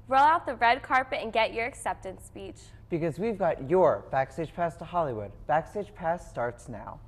Roll out the red carpet and get your acceptance speech. Because we've got your Backstage Pass to Hollywood. Backstage Pass starts now.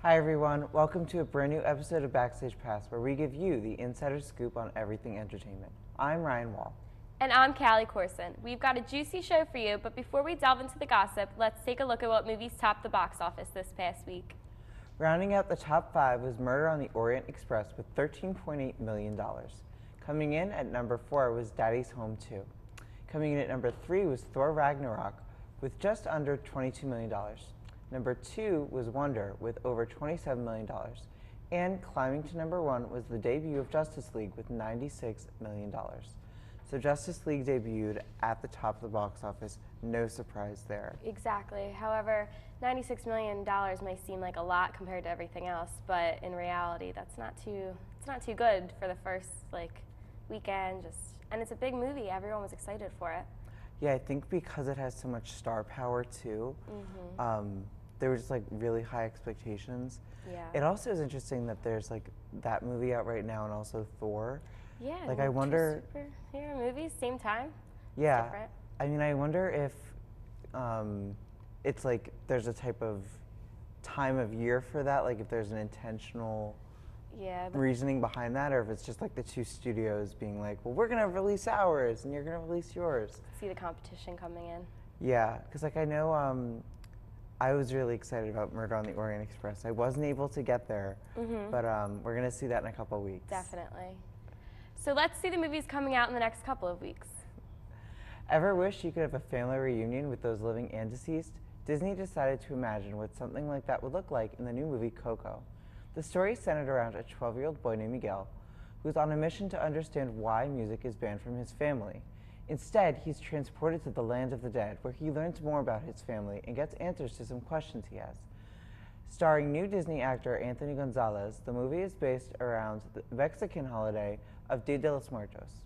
Hi everyone, welcome to a brand new episode of Backstage Pass where we give you the insider scoop on everything entertainment. I'm Ryan Wall. And I'm Callie Corson. We've got a juicy show for you, but before we delve into the gossip, let's take a look at what movies topped the box office this past week. Rounding out the top 5 was Murder on the Orient Express with $13.8 million. Coming in at number 4 was Daddy's Home 2. Coming in at number 3 was Thor Ragnarok with just under $22 million. Number 2 was Wonder with over $27 million. And climbing to number 1 was the debut of Justice League with $96 million. So Justice League debuted at the top of the box office, no surprise there. Exactly. However, $96 million may seem like a lot compared to everything else, but in reality, it's not too good for the first weekend. And it's a big movie. Everyone was excited for it. Yeah, I think because it has so much star power too, there were just really high expectations. Yeah. It also is interesting that there's that movie out right now and also Thor. Yeah. I wonder. Superhero movies, same time. Yeah. It's different. I mean, I wonder if it's there's a type of time of year for that, if there's an intentional reasoning behind that, or if it's just the two studios being well, we're gonna release ours and you're gonna release yours. See the competition coming in. Yeah, because I know I was really excited about Murder on the Orient Express. I wasn't able to get there, but we're gonna see that in a couple of weeks. Definitely. So let's see the movies coming out in the next couple of weeks. Ever wish you could have a family reunion with those living and deceased? Disney decided to imagine what something like that would look like in the new movie Coco. The story is centered around a 12-year-old boy named Miguel, who's on a mission to understand why music is banned from his family. Instead, he's transported to the land of the dead, where he learns more about his family and gets answers to some questions he has. Starring new Disney actor Anthony Gonzalez, the movie is based around the Mexican holiday of Dia de los Muertos.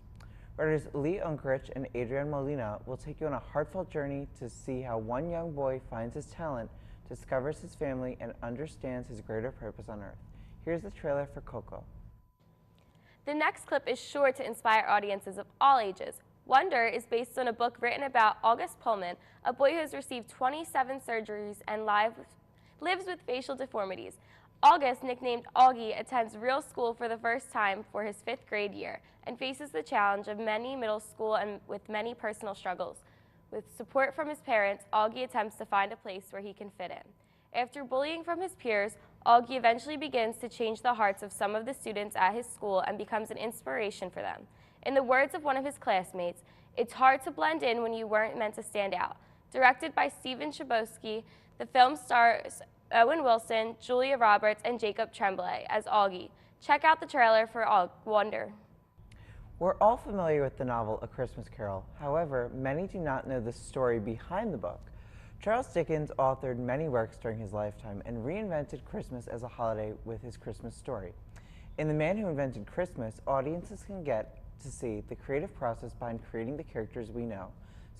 Writers Lee Unkrich and Adrian Molina will take you on a heartfelt journey to see how one young boy finds his talent, discovers his family, and understands his greater purpose on Earth. Here's the trailer for Coco. The next clip is sure to inspire audiences of all ages. Wonder is based on a book written about August Pullman, a boy who has received 27 surgeries and lives with facial deformities. August, nicknamed Augie, attends real school for the first time for his 5th grade year and faces the challenge of many middle school and with many personal struggles. With support from his parents, Augie attempts to find a place where he can fit in. After bullying from his peers, Augie eventually begins to change the hearts of some of the students at his school and becomes an inspiration for them. In the words of one of his classmates, "It's hard to blend in when you weren't meant to stand out." Directed by Steven Chbosky, the film stars Owen Wilson, Julia Roberts, and Jacob Tremblay as Augie. Check out the trailer for Wonder. We're all familiar with the novel A Christmas Carol. However, many do not know the story behind the book. Charles Dickens authored many works during his lifetime and reinvented Christmas as a holiday with his Christmas story. In The Man Who Invented Christmas, audiences can get to see the creative process behind creating the characters we know,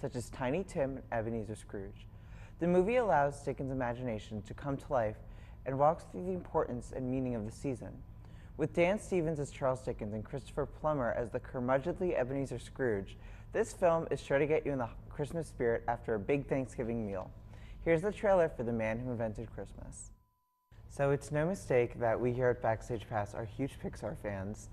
such as Tiny Tim and Ebenezer Scrooge. The movie allows Dickens' imagination to come to life and walks through the importance and meaning of the season. With Dan Stevens as Charles Dickens and Christopher Plummer as the curmudgeonly Ebenezer Scrooge, this film is sure to get you in the Christmas spirit after a big Thanksgiving meal. Here's the trailer for The Man Who Invented Christmas. So it's no mistake that we here at Backstage Pass are huge Pixar fans.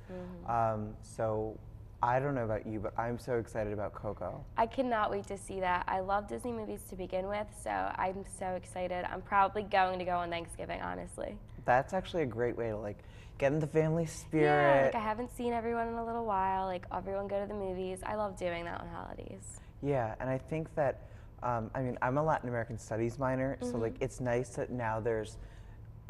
So I don't know about you, but I'm so excited about Coco. I cannot wait to see that. I love Disney movies to begin with, so I'm so excited. I'm probably going to go on Thanksgiving, honestly. That's actually a great way to like get in the family Yeah, spirit. like I haven't seen everyone in a little while. Like everyone go to the movies. I love doing that on holidays. Yeah, and I think that, I mean, I'm a Latin American studies minor, so like it's nice that now there's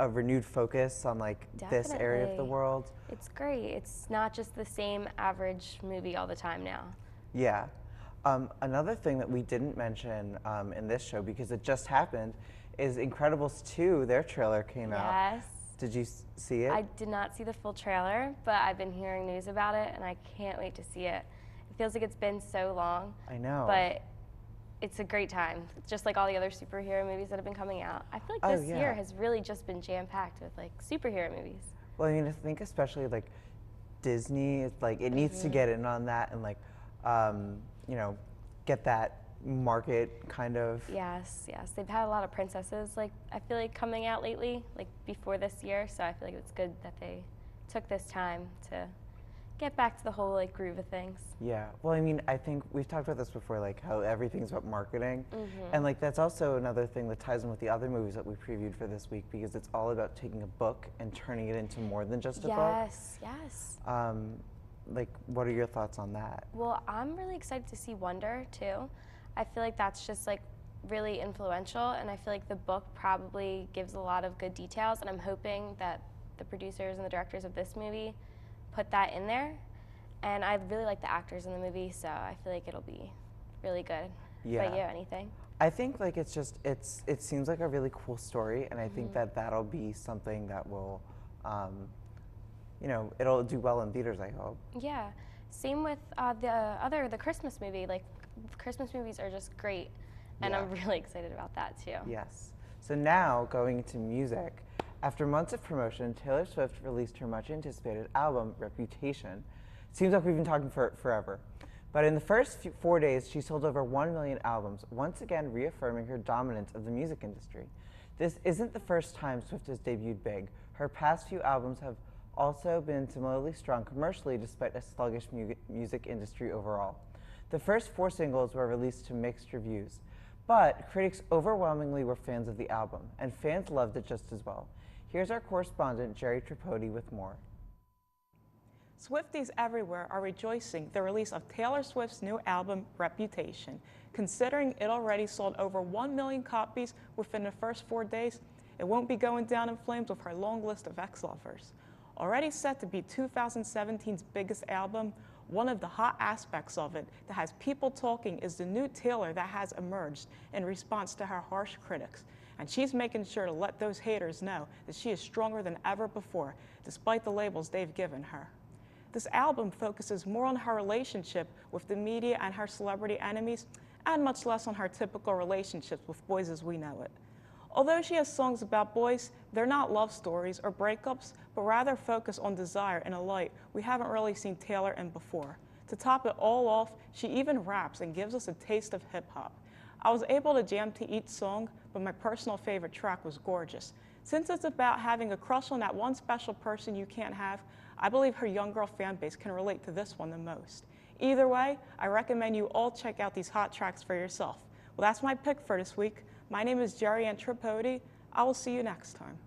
a renewed focus on like this area of the Definitely. world. It's great. It's not just the same average movie all the time now. Yeah. Another thing that we didn't mention in this show, because it just happened, is Incredibles 2, their trailer came out. Yes. Did you see it? I did not see the full trailer, but I've been hearing news about it, and I can't wait to see it. It feels like it's been so long. I know. But it's a great time, just like all the other superhero movies that have been coming out. I feel like Oh, this yeah. year has really just been jam-packed with like superhero movies. Well, I mean, I think especially like Disney, it's like it needs to get in on that and like, you know, get that market kind of. Yes, yes. They've had a lot of princesses, like, I feel like coming out lately, like before this year, so I feel like it's good that they took this time to get back to the whole like groove of things. Yeah. Well, I mean, I think we've talked about this before, like how everything's about marketing. And like that's also another thing that ties in with the other movies that we previewed for this week, because it's all about taking a book and turning it into more than just a book. Yes, yes. Like, what are your thoughts on that? Well, I'm really excited to see Wonder too. I feel like that's just like really influential, and I feel like the book probably gives a lot of good details, and I'm hoping that the producers and the directors of this movie put that in there. And I really like the actors in the movie, so I feel like it'll be really good. Yeah. But you, anything? I think like it seems like a really cool story, and I think that that'll be something that will, you know, it'll do well in theaters, I hope. Yeah. Same with the Christmas movie. Like, Christmas movies are just great, and Yeah. I'm really excited about that too. Yes. So now going into music, after months of promotion, Taylor Swift released her much anticipated album, Reputation. Seems like we've been talking for forever. But in the first 4 days, she sold over 1 million albums, once again reaffirming her dominance of the music industry. This isn't the first time Swift has debuted big. Her past few albums have also been similarly strong commercially despite a sluggish music industry overall. The first 4 singles were released to mixed reviews, but critics overwhelmingly were fans of the album, and fans loved it just as well. Here's our correspondent, Jerry Tripodi, with more. Swifties everywhere are rejoicing the release of Taylor Swift's new album, Reputation. Considering it already sold over 1 million copies within the first 4 days, it won't be going down in flames with her long list of ex-lovers. Already set to be 2017's biggest album, one of the hot aspects of it that has people talking is the new Taylor that has emerged in response to her harsh critics. And she's making sure to let those haters know that she is stronger than ever before, despite the labels they've given her. This album focuses more on her relationship with the media and her celebrity enemies, and much less on her typical relationships with boys as we know it. Although she has songs about boys, they're not love stories or breakups, but rather focus on desire in a light we haven't really seen Taylor in before. To top it all off, she even raps and gives us a taste of hip-hop. I was able to jam to each song, but my personal favorite track was Gorgeous. Since it's about having a crush on that one special person you can't have, I believe her young girl fan base can relate to this one the most. Either way, I recommend you all check out these hot tracks for yourself. Well, that's my pick for this week. My name is Jerry Tripodi. I will see you next time.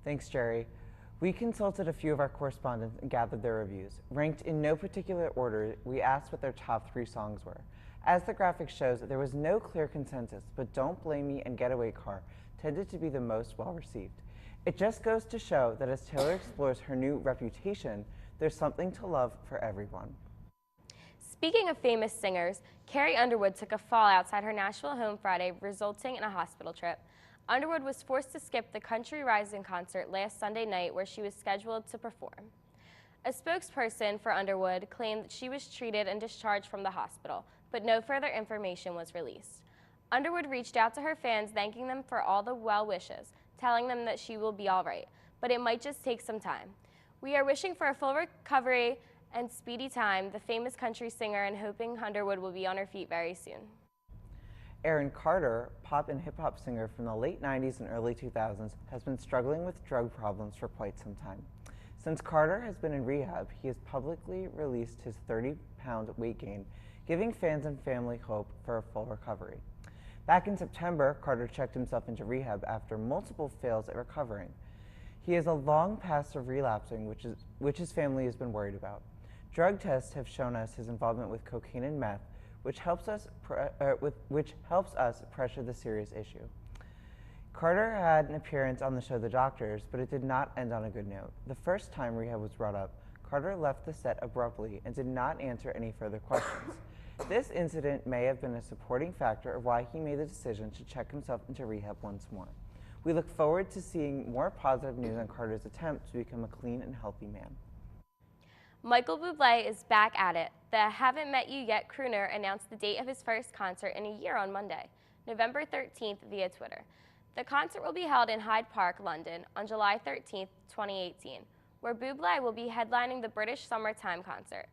Thanks, Jerry. We consulted a few of our correspondents and gathered their reviews. Ranked in no particular order, we asked what their top 3 songs were. As the graphic shows, there was no clear consensus, but Don't Blame Me and Getaway Car tended to be the most well-received. It just goes to show that as Taylor explores her new reputation, there's something to love for everyone. Speaking of famous singers, Carrie Underwood took a fall outside her Nashville home Friday, resulting in a hospital trip. Underwood was forced to skip the Country Rising concert last Sunday night where she was scheduled to perform. A spokesperson for Underwood claimed that she was treated and discharged from the hospital, but no further information was released. Underwood reached out to her fans, thanking them for all the well wishes, telling them that she will be all right, but it might just take some time. We are wishing for a full recovery and speedy time, the famous country singer, and hoping Underwood will be on her feet very soon. Aaron Carter, pop and hip-hop singer from the late 90s and early 2000s, has been struggling with drug problems for quite some time. Since Carter has been in rehab, he has publicly released his 30-pound weight gain, giving fans and family hope for a full recovery. Back in September, Carter checked himself into rehab after multiple fails at recovering. He has a long past of relapsing, which his family has been worried about. Drug tests have shown us his involvement with cocaine and meth, which helps us pressure the serious issue. Carter had an appearance on the show The Doctors, but it did not end on a good note. The first time rehab was brought up, Carter left the set abruptly and did not answer any further questions. This incident may have been a supporting factor of why he made the decision to check himself into rehab once more. We look forward to seeing more positive news on Carter's attempt to become a clean and healthy man. Michael Bublé is back at it. The Haven't Met You Yet crooner announced the date of his first concert in a year on Monday, November 13th via Twitter. The concert will be held in Hyde Park, London on July 13th, 2018, where Bublé will be headlining the British Summertime concert.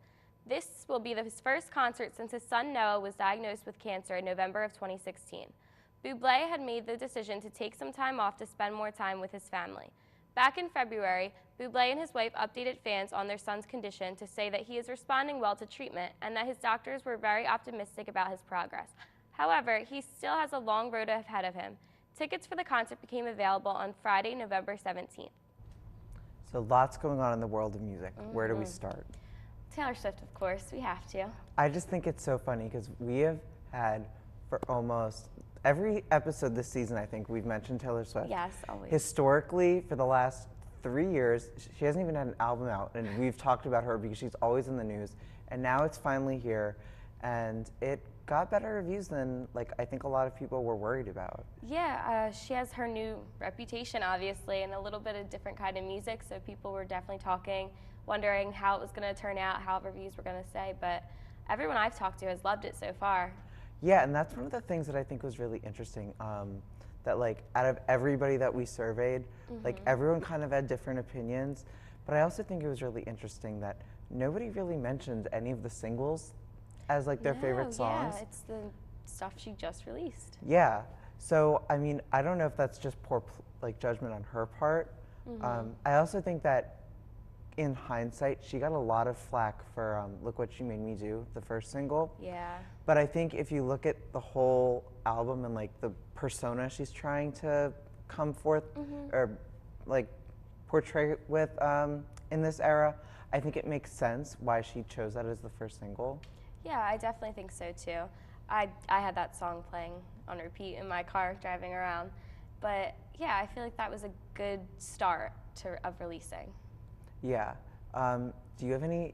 This will be his first concert since his son Noah was diagnosed with cancer in November of 2016. Bublé had made the decision to take some time off to spend more time with his family. Back in February, Bublé and his wife updated fans on their son's condition to say that he is responding well to treatment and that his doctors were very optimistic about his progress. However, he still has a long road ahead of him. Tickets for the concert became available on Friday, November 17th. So lots going on in the world of music. Where do we start? Taylor Swift, of course, we have to. I just think it's so funny because we have had for almost every episode this season, I think, we've mentioned Taylor Swift. Yes, always. Historically, for the last 3 years, she hasn't even had an album out, and we've talked about her because she's always in the news. And now it's finally here, and it got better reviews than I think a lot of people were worried about. Yeah, she has her new reputation, obviously, and a little bit of different kind of music, so people were definitely talking, wondering how it was going to turn out, how reviews were going to say, but everyone I've talked to has loved it so far. Yeah, and that's one of the things that I think was really interesting, that out of everybody that we surveyed, everyone kind of had different opinions, but I also think it was really interesting that nobody really mentioned any of the singles as their favorite songs. Yeah, it's the stuff she just released. Yeah, so I mean, I don't know if that's just poor judgment on her part. I also think that in hindsight, she got a lot of flack for Look What You Made Me Do, the first single. Yeah. But I think if you look at the whole album and the persona she's trying to come forth or portray with in this era, I think it makes sense why she chose that as the first single. Yeah, I definitely think so too. I had that song playing on repeat in my car driving around. But yeah, I feel like that was a good start of releasing. Yeah. Do you have any,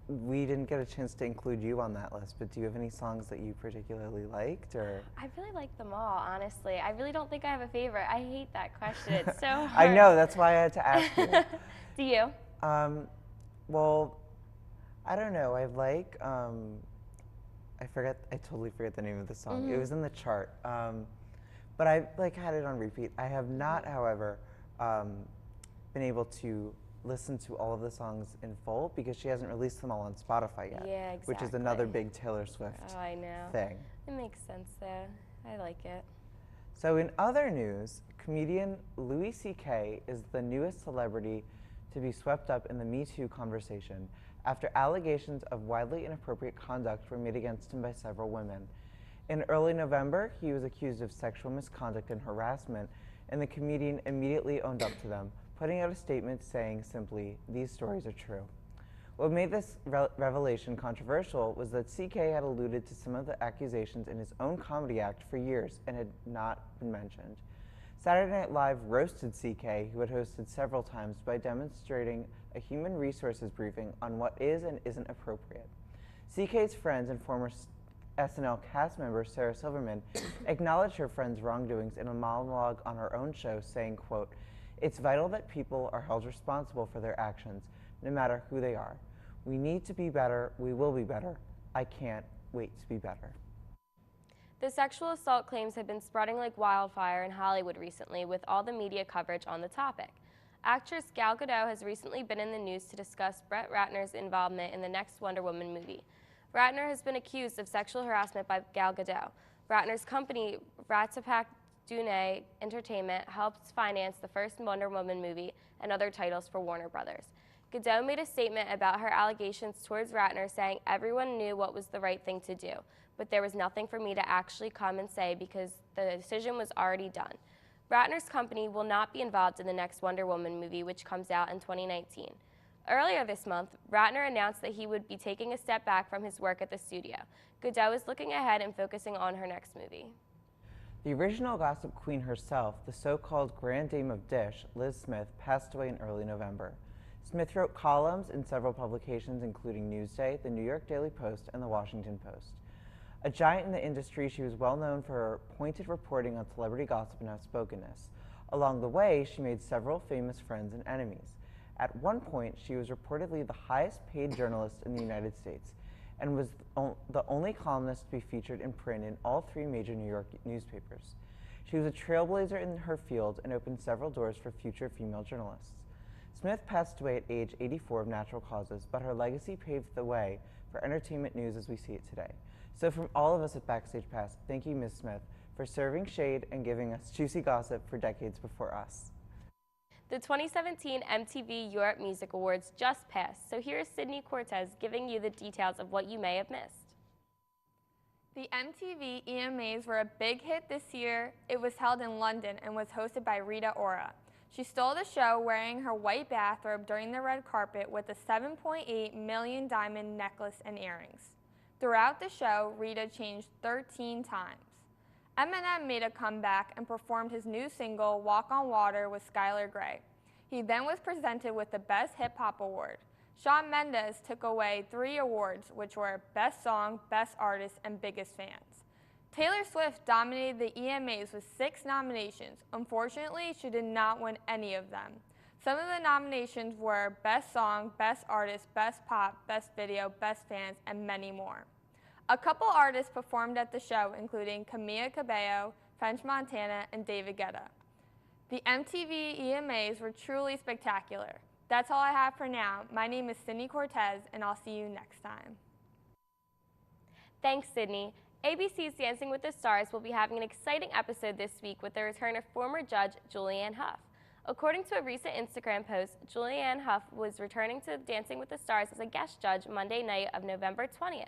we didn't get a chance to include you on that list, but do you have any songs that you particularly liked, or? I really like them all, honestly. I really don't think I have a favorite. I hate that question. It's so hard. I know, that's why I had to ask you. Do you? Well, I don't know. I like, I totally forget the name of the song. It was in the chart. But I had it on repeat. I have not, however, been able to listen to all of the songs in full because she hasn't released them all on Spotify yet. Yeah, exactly. Which is another big Taylor Swift thing. It makes sense though. I like it. So in other news, comedian Louis C.K. is the newest celebrity to be swept up in the Me Too conversation after allegations of wildly inappropriate conduct were made against him by several women. In early November, he was accused of sexual misconduct and harassment, and the comedian immediately owned up to them, putting out a statement saying simply, "These stories are true." What made this revelation controversial was that CK had alluded to some of the accusations in his own comedy act for years and had not been mentioned. Saturday Night Live roasted CK, who had hosted several times, by demonstrating a human resources briefing on what is and isn't appropriate. CK's friends and former SNL cast member Sarah Silverman acknowledged her friend's wrongdoings in a monologue on her own show, saying, quote, "It's vital that people are held responsible for their actions, no matter who they are. We need to be better. We will be better. I can't wait to be better." The sexual assault claims have been spreading like wildfire in Hollywood recently, with all the media coverage on the topic. Actress Gal Gadot has recently been in the news to discuss Brett Ratner's involvement in the next Wonder Woman movie. Ratner has been accused of sexual harassment by Gal Gadot. Ratner's company, Ratapak Dune Entertainment, helped finance the first Wonder Woman movie and other titles for Warner Brothers. Godot made a statement about her allegations towards Ratner, saying, "Everyone knew what was the right thing to do, but there was nothing for me to actually come and say because the decision was already done." Ratner's company will not be involved in the next Wonder Woman movie, which comes out in 2019. Earlier this month, Ratner announced that he would be taking a step back from his work at the studio. Godot is looking ahead and focusing on her next movie. The original gossip queen herself, the so-called Grand Dame of Dish, Liz Smith, passed away in early November. Smith wrote columns in several publications, including Newsday, the New York Daily Post, and the Washington Post. A giant in the industry, she was well known for her pointed reporting on celebrity gossip and outspokenness. Along the way, she made several famous friends and enemies. At one point, she was reportedly the highest paid journalist in the United States and was the only columnist to be featured in print in all 3 major New York newspapers. She was a trailblazer in her field and opened several doors for future female journalists. Smith passed away at age 84 of natural causes, but her legacy paved the way for entertainment news as we see it today. So from all of us at Backstage Pass, thank you, Ms. Smith, for serving shade and giving us juicy gossip for decades before us. The 2017 MTV Europe Music Awards just passed, so here's Sydney Cortez giving you the details of what you may have missed. The MTV EMAs were a big hit this year. It was held in London and was hosted by Rita Ora. She stole the show wearing her white bathrobe during the red carpet with a 7.8 million diamond necklace and earrings. Throughout the show, Rita changed 13 times. Eminem made a comeback and performed his new single, Walk on Water, with Skylar Grey. He then was presented with the Best Hip Hop Award. Shawn Mendes took away 3 awards, which were Best Song, Best Artist, and Biggest Fans. Taylor Swift dominated the EMAs with 6 nominations. Unfortunately, she did not win any of them. Some of the nominations were Best Song, Best Artist, Best Pop, Best Video, Best Fans, and many more. A couple artists performed at the show, including Camila Cabello, French Montana, and David Guetta. The MTV EMAs were truly spectacular. That's all I have for now. My name is Sydney Cortez, and I'll see you next time. Thanks, Sydney. ABC's Dancing with the Stars will be having an exciting episode this week with the return of former judge Julianne Hough. According to a recent Instagram post, Julianne Hough was returning to Dancing with the Stars as a guest judge Monday night of November 20th.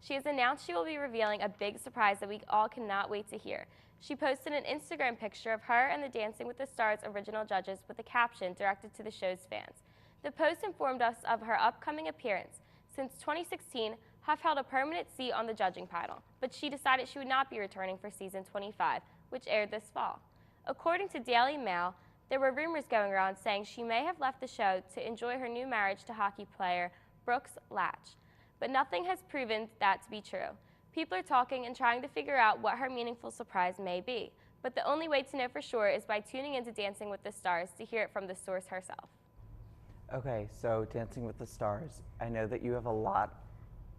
She has announced she will be revealing a big surprise that we all cannot wait to hear. She posted an Instagram picture of her and the Dancing with the Stars original judges with a caption directed to the show's fans. The post informed us of her upcoming appearance. Since 2016, Hough held a permanent seat on the judging panel, but she decided she would not be returning for season 25, which aired this fall. According to Daily Mail, there were rumors going around saying she may have left the show to enjoy her new marriage to hockey player Brooks Latch, but nothing has proven that to be true. People are talking and trying to figure out what her meaningful surprise may be, but the only way to know for sure is by tuning into Dancing with the Stars to hear it from the source herself. Okay, so Dancing with the Stars. I know that you have a lot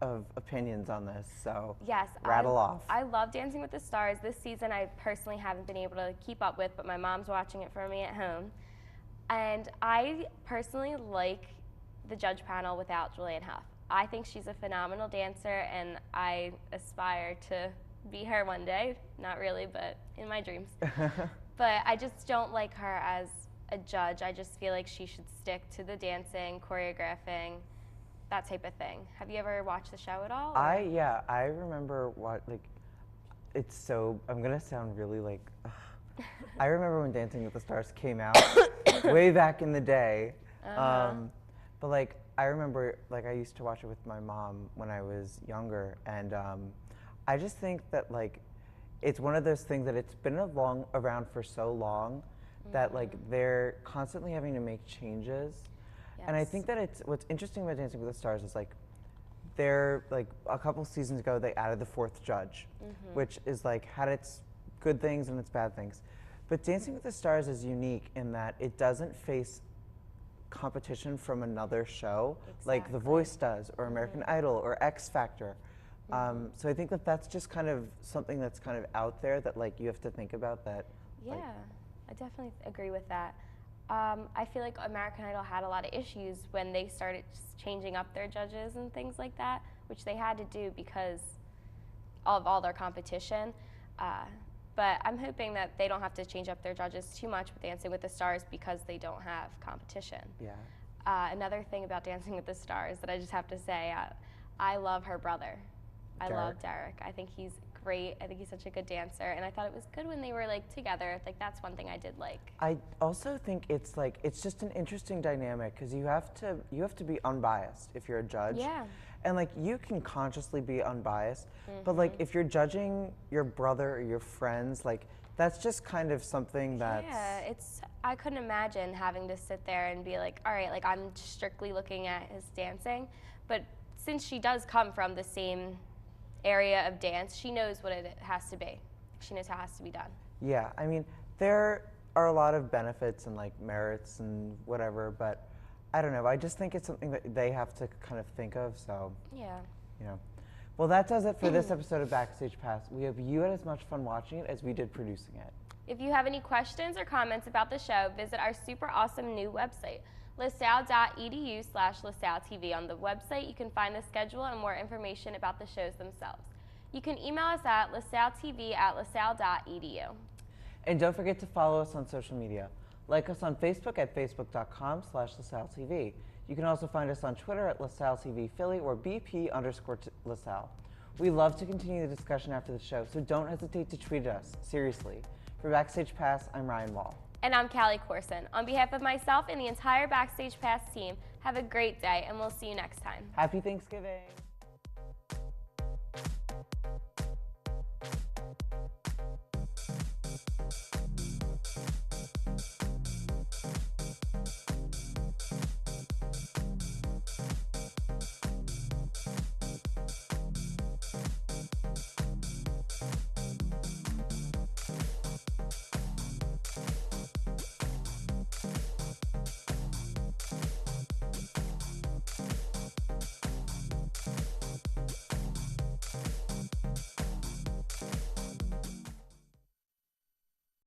of opinions on this, so yes, rattle off. I love Dancing with the Stars. This season I personally haven't been able to keep up with, but my mom's watching it for me at home. And I personally like the judge panel without Julianne Hough. I think she's a phenomenal dancer, and I aspire to be her one day. Not really, but in my dreams. But I just don't like her as a judge. I just feel like she should stick to the dancing, choreographing, that type of thing. Have you ever watched the show at all? Yeah, I remember it's so, I'm gonna sound really like, I remember when Dancing with the Stars came out way back in the day. But like, I remember, like, I used to watch it with my mom when I was younger, and I just think that, like, it's one of those things that it's been around for so long that, like, they're constantly having to make changes. Yes. And I think that what's interesting about Dancing with the Stars is, like, like, a couple seasons ago, they added the 4th judge, which is, like, had its good things and its bad things. But Dancing with the Stars is unique in that it doesn't face competition from another show like The Voice does, or American Idol, or X Factor. So I think that that's just kind of something that's kind of out there that, like, you have to think about that. Yeah, I definitely agree with that. I feel like American Idol had a lot of issues when they started just changing up their judges and things like that, which they had to do because of all their competition. But I'm hoping that they don't have to change up their judges too much with Dancing with the Stars because they don't have competition. Yeah. Another thing about Dancing with the Stars that I just have to say, I love her brother. I love Derek. I think he's great. I think he's such a good dancer, and I thought it was good when they were like together. Like that's one thing I did like. I also think it's like it's just an interesting dynamic because you have to be unbiased if you're a judge. Yeah. And like you can consciously be unbiased, but like if you're judging your brother or your friends, like that's just kind of something that's Yeah, I couldn't imagine having to sit there and be like, all right, like I'm strictly looking at his dancing, but since she does come from the same area of dance, she knows what it has to be. She knows how it has to be done. Yeah, I mean, there are a lot of benefits and like merits and whatever, but I don't know. I just think it's something that they have to kind of think of, so. Yeah. You know. Well, that does it for this episode of Backstage Pass. We hope you had as much fun watching it as we did producing it. If you have any questions or comments about the show, visit our super awesome new website, lasalle.edu/LaSalleTV. On the website, you can find the schedule and more information about the shows themselves. You can email us at lasalletv@lasalle.edu. And don't forget to follow us on social media. Like us on Facebook at facebook.com/LaSalleTV. You can also find us on Twitter at LaSalleTV Philly or BP_LaSalle. We love to continue the discussion after the show, so don't hesitate to tweet us. Seriously. For Backstage Pass, I'm Ryan Wall. And I'm Callie Corson. On behalf of myself and the entire Backstage Pass team, have a great day, and we'll see you next time. Happy Thanksgiving.